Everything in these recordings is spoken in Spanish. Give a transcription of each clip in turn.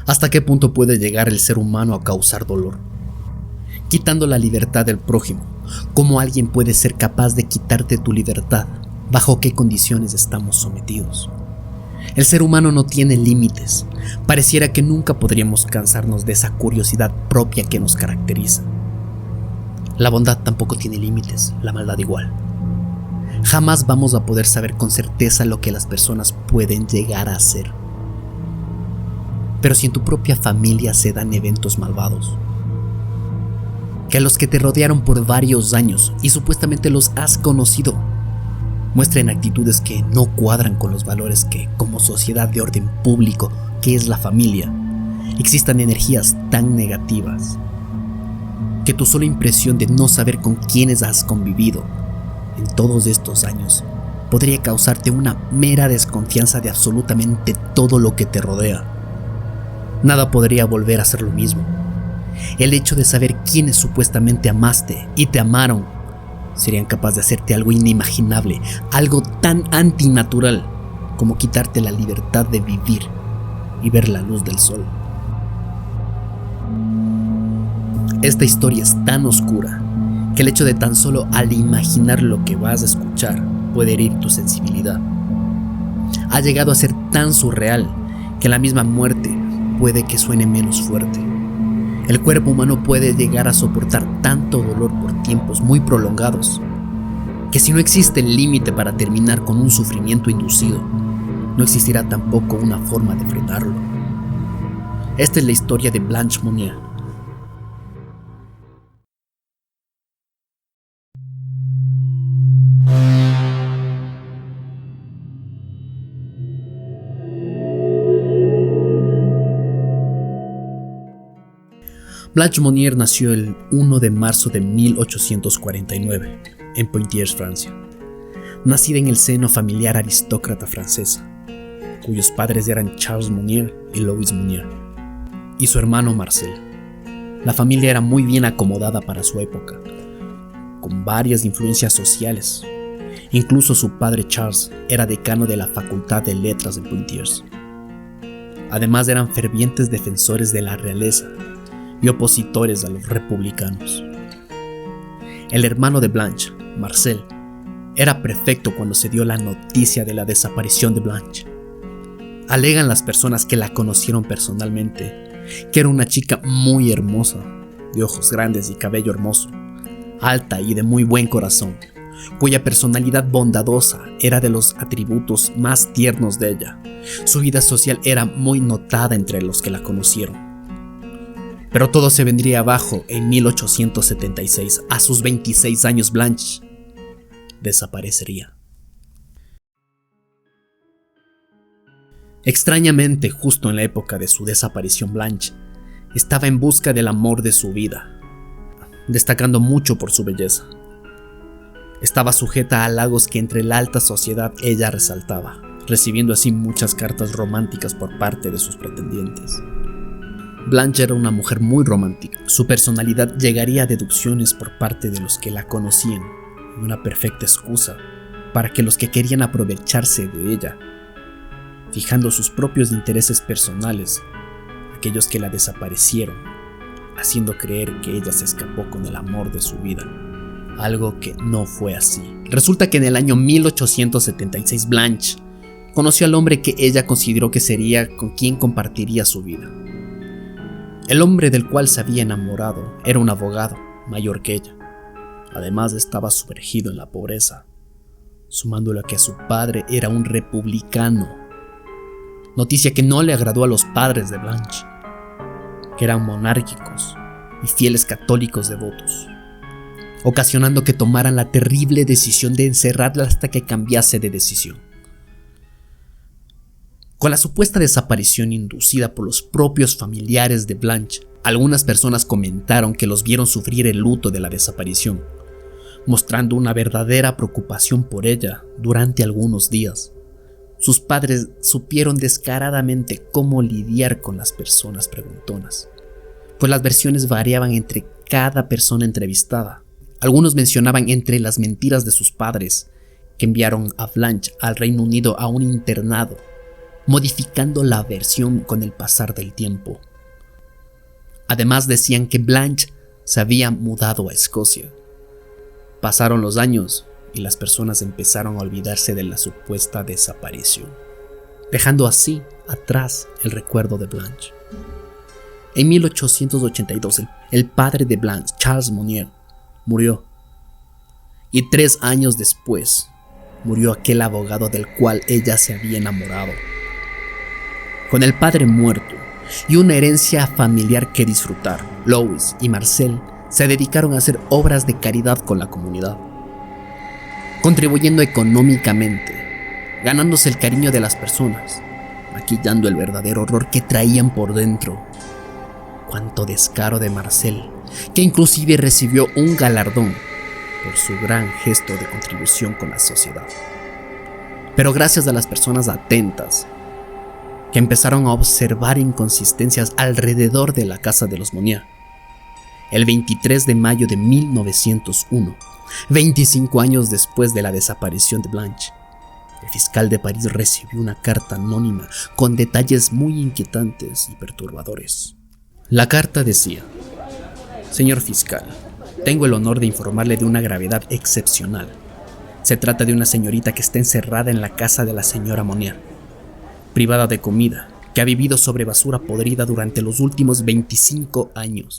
¿Hasta qué punto puede llegar el ser humano a causar dolor? Quitando la libertad del prójimo, ¿cómo alguien puede ser capaz de quitarte tu libertad? ¿Bajo qué condiciones estamos sometidos? El ser humano no tiene límites. Pareciera que nunca podríamos cansarnos de esa curiosidad propia que nos caracteriza. La bondad tampoco tiene límites, la maldad igual. Jamás vamos a poder saber con certeza lo que las personas pueden llegar a hacer. Pero si en tu propia familia se dan eventos malvados, que a los que te rodearon por varios años y supuestamente los has conocido, muestren actitudes que no cuadran con los valores que, como sociedad de orden público que es la familia, existan energías tan negativas, que tu sola impresión de no saber con quiénes has convivido en todos estos años podría causarte una mera desconfianza de absolutamente todo lo que te rodea. Nada podría volver a ser lo mismo. El hecho de saber quiénes supuestamente amaste y te amaron serían capaces de hacerte algo inimaginable, algo tan antinatural como quitarte la libertad de vivir y ver la luz del sol. Esta historia es tan oscura que el hecho de tan solo al imaginar lo que vas a escuchar puede herir tu sensibilidad. Ha llegado a ser tan surreal que la misma muerte puede que suene menos fuerte. El cuerpo humano puede llegar a soportar tanto dolor por tiempos muy prolongados que si no existe el límite para terminar con un sufrimiento inducido, no existirá tampoco una forma de frenarlo. Esta es la historia de Blanche Monnier. Blanche Monnier nació el 1 de marzo de 1849 en Poitiers, Francia. Nacida en el seno familiar aristócrata francesa, cuyos padres eran Charles Monnier y Louise Monnier, y su hermano Marcel. La familia era muy bien acomodada para su época, con varias influencias sociales. Incluso su padre Charles era decano de la Facultad de Letras de Poitiers. Además eran fervientes defensores de la realeza y opositores a los republicanos. El hermano de Blanche, Marcel, era prefecto cuando se dio la noticia de la desaparición de Blanche. Alegan las personas que la conocieron personalmente que era una chica muy hermosa, de ojos grandes y cabello hermoso, alta y de muy buen corazón, cuya personalidad bondadosa era de los atributos más tiernos de ella. Su vida social era muy notada entre los que la conocieron. Pero todo se vendría abajo en 1876. A sus 26 años, Blanche desaparecería. Extrañamente, justo en la época de su desaparición, Blanche estaba en busca del amor de su vida, destacando mucho por su belleza. Estaba sujeta a halagos que entre la alta sociedad ella resaltaba, recibiendo así muchas cartas románticas por parte de sus pretendientes. Blanche era una mujer muy romántica. Su personalidad llegaría a deducciones por parte de los que la conocían, y una perfecta excusa para que los que querían aprovecharse de ella, fijando sus propios intereses personales, aquellos que la desaparecieron, haciendo creer que ella se escapó con el amor de su vida, algo que no fue así. Resulta que en el año 1876 Blanche conoció al hombre que ella consideró que sería con quien compartiría su vida. El hombre del cual se había enamorado era un abogado mayor que ella. Además estaba sumergido en la pobreza, sumándole a que su padre era un republicano, noticia que no le agradó a los padres de Blanche, que eran monárquicos y fieles católicos devotos, ocasionando que tomaran la terrible decisión de encerrarla hasta que cambiase de decisión. Con la supuesta desaparición inducida por los propios familiares de Blanche, algunas personas comentaron que los vieron sufrir el luto de la desaparición, mostrando una verdadera preocupación por ella durante algunos días. Sus padres supieron descaradamente cómo lidiar con las personas preguntonas, pues las versiones variaban entre cada persona entrevistada. Algunos mencionaban entre las mentiras de sus padres que enviaron a Blanche al Reino Unido a un internado modificando la versión con el pasar del tiempo. Además decían que Blanche se había mudado a Escocia. Pasaron los años y las personas empezaron a olvidarse de la supuesta desaparición, dejando así atrás el recuerdo de Blanche. En 1882, el padre de Blanche, Charles Monnier, murió. Y 3 años después, murió aquel abogado del cual ella se había enamorado. Con el padre muerto y una herencia familiar que disfrutar, Louis y Marcel se dedicaron a hacer obras de caridad con la comunidad, contribuyendo económicamente, ganándose el cariño de las personas, maquillando el verdadero horror que traían por dentro. Cuánto descaro de Marcel, que inclusive recibió un galardón por su gran gesto de contribución con la sociedad. Pero gracias a las personas atentas, que empezaron a observar inconsistencias alrededor de la casa de los Monnier, el 23 de mayo de 1901, 25 años después de la desaparición de Blanche, el fiscal de París recibió una carta anónima con detalles muy inquietantes y perturbadores. La carta decía: Señor fiscal, tengo el honor de informarle de una gravedad excepcional. Se trata de una señorita que está encerrada en la casa de la señora Monnier, privada de comida, que ha vivido sobre basura podrida durante los últimos 25 años.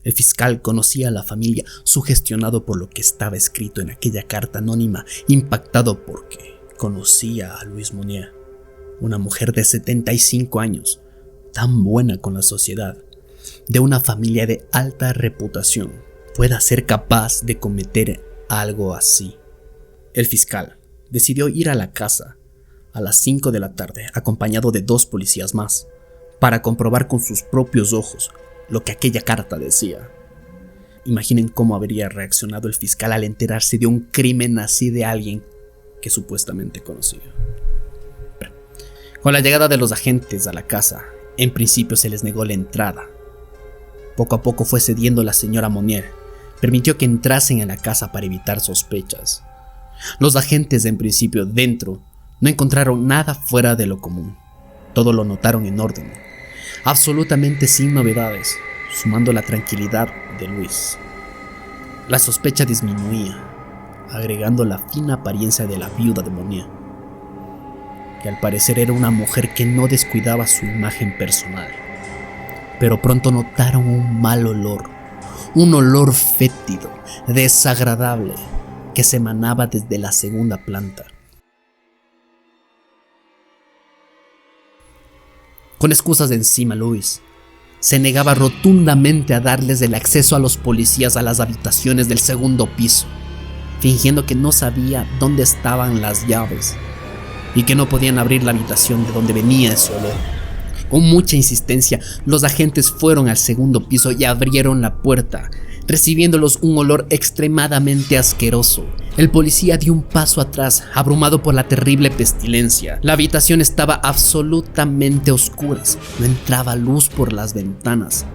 El fiscal conocía a la familia, sugestionado por lo que estaba escrito en aquella carta anónima, impactado porque conocía a Louise Monnier, una mujer de 75 años, tan buena con la sociedad, de una familia de alta reputación, pueda ser capaz de cometer algo así. El fiscal decidió ir a la casa a las 5 de la tarde, acompañado de 2 policías más, para comprobar con sus propios ojos lo que aquella carta decía. Imaginen cómo habría reaccionado el fiscal al enterarse de un crimen así de alguien que supuestamente conocía. Con la llegada de los agentes a la casa, en principio se les negó la entrada. Poco a poco fue cediendo la señora Monnier, permitió que entrasen en la casa para evitar sospechas. Los agentes en principio dentro no encontraron nada fuera de lo común. Todo lo notaron en orden, absolutamente sin novedades, sumando la tranquilidad de Luis. La sospecha disminuía, agregando la fina apariencia de la viuda de Monnier, que al parecer era una mujer que no descuidaba su imagen personal. Pero pronto notaron un mal olor, un olor fétido, desagradable, que se emanaba desde la segunda planta. Con excusas de encima, Louis se negaba rotundamente a darles el acceso a los policías a las habitaciones del segundo piso, fingiendo que no sabía dónde estaban las llaves y que no podían abrir la habitación de donde venía ese olor. Con mucha insistencia, los agentes fueron al segundo piso y abrieron la puerta, recibiéndolos un olor extremadamente asqueroso. El policía dio un paso atrás, abrumado por la terrible pestilencia. La habitación estaba absolutamente a oscuras, no entraba luz por las ventanas,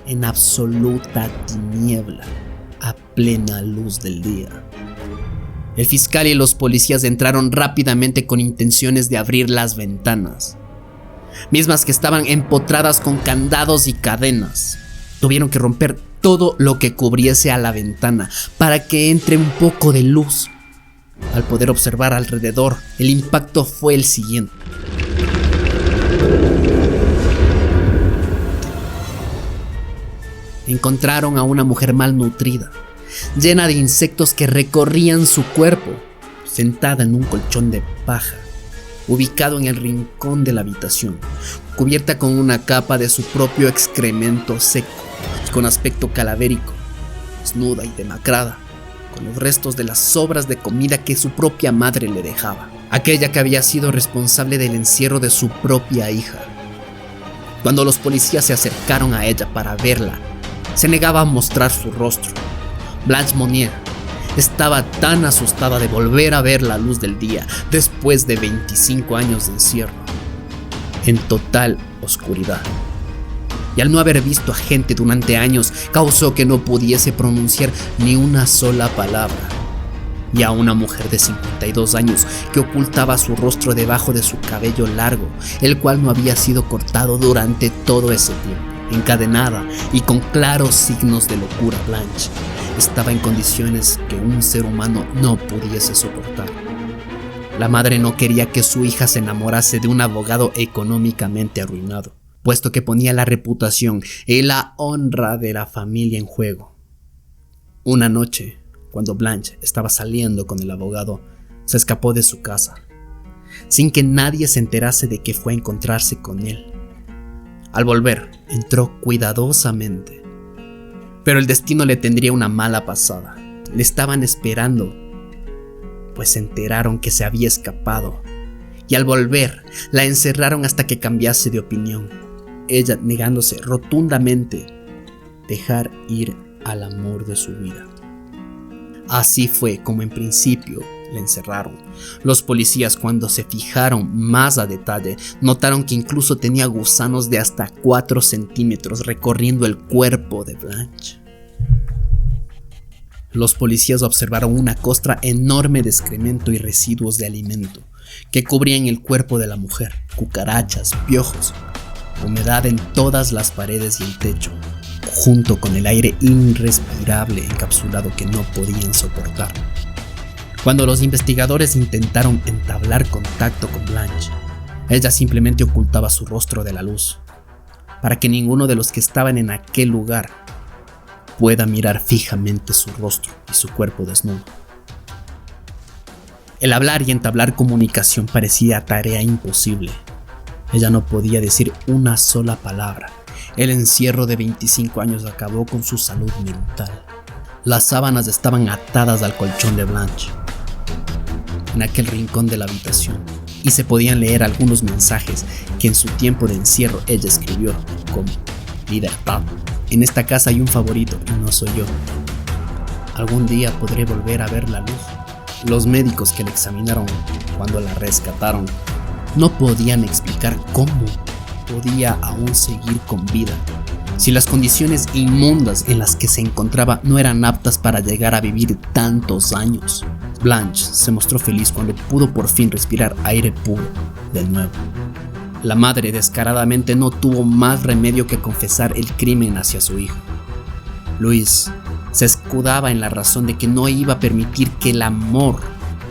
en absoluta tiniebla, a plena luz del día. El fiscal y los policías entraron rápidamente con intenciones de abrir las ventanas, mismas que estaban empotradas con candados y cadenas. Tuvieron que romper todo lo que cubriese a la ventana para que entre un poco de luz. Al poder observar alrededor, el impacto fue el siguiente. Encontraron a una mujer malnutrida, llena de insectos que recorrían su cuerpo, sentada en un colchón de paja, ubicado en el rincón de la habitación, cubierta con una capa de su propio excremento seco, con aspecto calavérico, desnuda y demacrada, con los restos de las sobras de comida que su propia madre le dejaba, aquella que había sido responsable del encierro de su propia hija. Cuando los policías se acercaron a ella para verla, se negaba a mostrar su rostro. Blanche Monnier estaba tan asustada de volver a ver la luz del día después de 25 años de encierro, en total oscuridad. Y al no haber visto a gente durante años, causó que no pudiese pronunciar ni una sola palabra. y a una mujer de 52 años que ocultaba su rostro debajo de su cabello largo, el cual no había sido cortado durante todo ese tiempo. Encadenada y con claros signos de locura, Blanche estaba en condiciones que un ser humano no pudiese soportar. La madre no quería que su hija se enamorase de un abogado económicamente arruinado, puesto que ponía la reputación y la honra de la familia en juego. Una noche, cuando Blanche estaba saliendo con el abogado, se escapó de su casa, sin que nadie se enterase de que fue a encontrarse con él. Al volver, entró cuidadosamente, pero el destino le tendría una mala pasada. Le estaban esperando, pues se enteraron que se había escapado, y al volver, la encerraron hasta que cambiase de opinión, ella negándose rotundamente dejar ir al amor de su vida. Así fue como en principio la encerraron. Los policías, cuando se fijaron más a detalle, notaron que incluso tenía gusanos de hasta 4 centímetros recorriendo el cuerpo de Blanche. Los policías observaron una costra enorme de excremento y residuos de alimento que cubrían el cuerpo de la mujer, cucarachas, piojos, humedad en todas las paredes y el techo, junto con el aire irrespirable encapsulado que no podían soportar. Cuando los investigadores intentaron entablar contacto con Blanche, ella simplemente ocultaba su rostro de la luz, para que ninguno de los que estaban en aquel lugar pueda mirar fijamente su rostro y su cuerpo desnudo. El hablar y entablar comunicación parecía tarea imposible. Ella no podía decir una sola palabra. El encierro de 25 años acabó con su salud mental. Las sábanas estaban atadas al colchón de Blanche en aquel rincón de la habitación, y se podían leer algunos mensajes que en su tiempo de encierro ella escribió, como: libertad, en esta casa hay un favorito y no soy yo. Algún día podré volver a ver la luz. Los médicos que la examinaron cuando la rescataron no podían explicar cómo podía aún seguir con vida, si las condiciones inmundas en las que se encontraba no eran aptas para llegar a vivir tantos años. Blanche se mostró feliz cuando pudo por fin respirar aire puro de nuevo. La madre descaradamente no tuvo más remedio que confesar el crimen hacia su hijo. Luis se escudaba en la razón de que no iba a permitir que el amor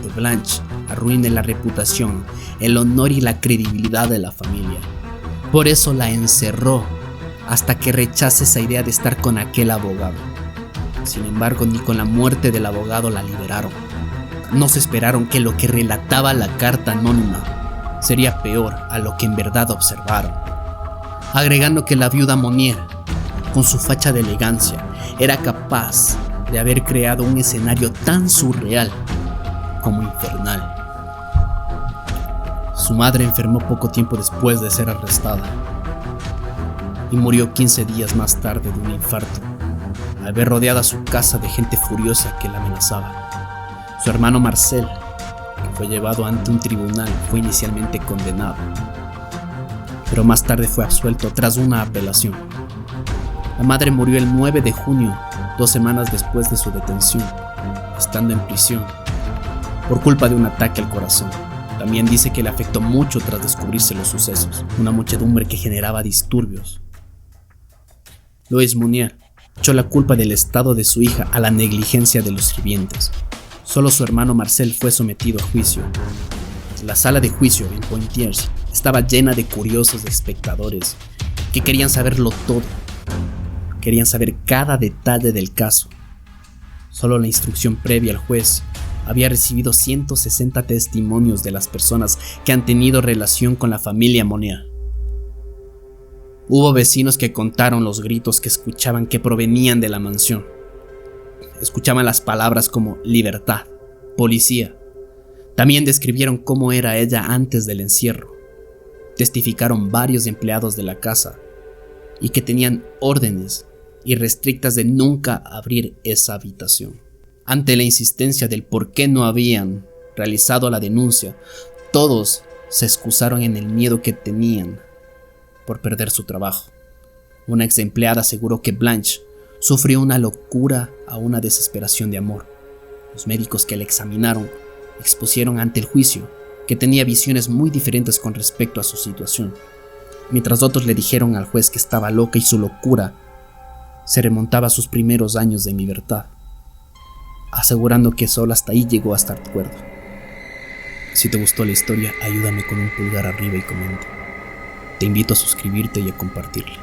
de Blanche arruine la reputación, el honor y la credibilidad de la familia. Por eso la encerró hasta que rechace esa idea de estar con aquel abogado. Sin embargo, ni con la muerte del abogado la liberaron. No se esperaron que lo que relataba la carta anónima sería peor a lo que en verdad observaron, agregando que la viuda Monnier, con su facha de elegancia, era capaz de haber creado un escenario tan surreal como infernal. Su madre enfermó poco tiempo después de ser arrestada y murió 15 días más tarde de un infarto, al ver rodeada su casa de gente furiosa que la amenazaba. Su hermano Marcel, que fue llevado ante un tribunal, fue inicialmente condenado, pero más tarde fue absuelto tras una apelación. La madre murió el 9 de junio, 2 semanas después de su detención, estando en prisión, por culpa de un ataque al corazón. También dice que le afectó mucho tras descubrirse los sucesos, una muchedumbre que generaba disturbios. Louis Monnier echó la culpa del estado de su hija a la negligencia de los sirvientes. Solo su hermano Marcel fue sometido a juicio. La sala de juicio en Poitiers estaba llena de curiosos espectadores que querían saberlo todo. Querían saber cada detalle del caso. Solo la instrucción previa al juez había recibido 160 testimonios de las personas que han tenido relación con la familia Monnier. Hubo vecinos que contaron los gritos que escuchaban que provenían de la mansión. Escuchaban las palabras como libertad, policía. También describieron cómo era ella antes del encierro. Testificaron varios empleados de la casa y que tenían órdenes irrestrictas de nunca abrir esa habitación. Ante la insistencia del por qué no habían realizado la denuncia, todos se excusaron en el miedo que tenían por perder su trabajo. Una ex empleada aseguró que Blanche sufrió una locura a una desesperación de amor. Los médicos que la examinaron expusieron ante el juicio que tenía visiones muy diferentes con respecto a su situación, mientras otros le dijeron al juez que estaba loca y su locura se remontaba a sus primeros años de libertad, asegurando que solo hasta ahí llegó a estar cuerdo. Si te gustó la historia, ayúdame con un pulgar arriba y comenta. Te invito a suscribirte y a compartirla.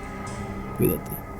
Cuídate.